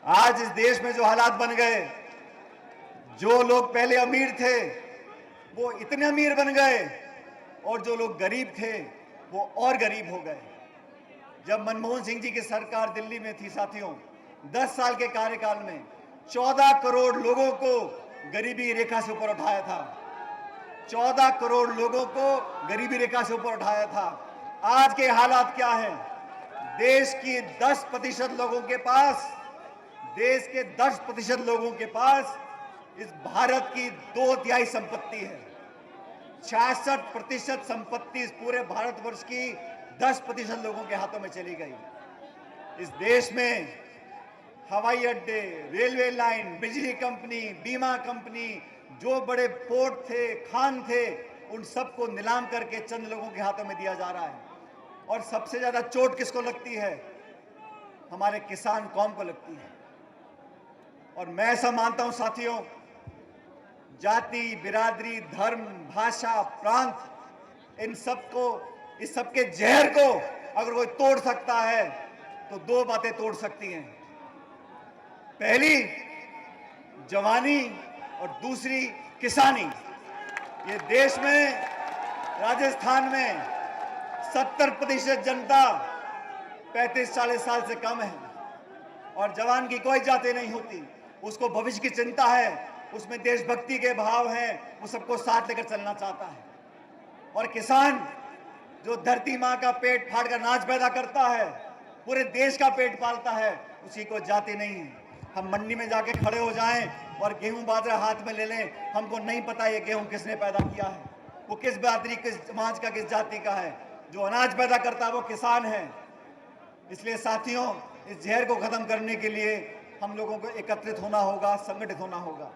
आज इस देश में जो हालात बन गए, जो लोग पहले अमीर थे वो इतने अमीर बन गए और जो लोग गरीब थे वो और गरीब हो गए। जब मनमोहन सिंह जी की सरकार दिल्ली में थी साथियों, 10 साल के कार्यकाल में 14 करोड़ लोगों को गरीबी रेखा से ऊपर उठाया था। 14 करोड़ लोगों को गरीबी रेखा से ऊपर उठाया था। आज के हालात क्या हैं? देश की 10% लोगों के पास, देश के 10% लोगों के पास इस भारत की 2/3 संपत्ति है। 66% संपत्ति इस पूरे भारतवर्ष की 10% लोगों के हाथों में चली गई। इस देश में हवाई अड्डे, रेलवे लाइन, बिजली कंपनी, बीमा कंपनी, जो बड़े पोर्ट थे, खान थे, उन सबको नीलाम करके चंद लोगों के हाथों में दिया जा रहा है। और सबसे ज्यादा चोट किसको लगती है? हमारे किसान कौम को लगती है। और मैं ऐसा मानता हूं साथियों, जाति, बिरादरी, धर्म, भाषा, प्रांत, इन सबको, इस सबके जहर को अगर कोई तोड़ सकता है तो दो बातें तोड़ सकती हैं। पहली जवानी और दूसरी किसानी। ये देश में, राजस्थान में 70% जनता 35-40 साल से कम है और जवान की कोई जाति नहीं होती। उसको भविष्य की चिंता है, उसमें देशभक्ति के भाव हैं, वो सबको साथ लेकर चलना चाहता है। और किसान जो धरती माँ का पेट फाड़ कर अनाज पैदा करता है, पूरे देश का पेट पालता है, उसी को जाति नहीं है। हम मंडी में जाके खड़े हो जाएं और गेहूं बाजरा हाथ में ले लें, हमको नहीं पता ये गेहूं किसने पैदा किया है, वो किस बिरादरी, किस समाज का, किस जाति का है। जो अनाज पैदा करता है वो किसान है। इसलिए साथियों, इस जहर को खत्म करने के लिए हम लोगों को एकत्रित होना होगा, संगठित होना होगा।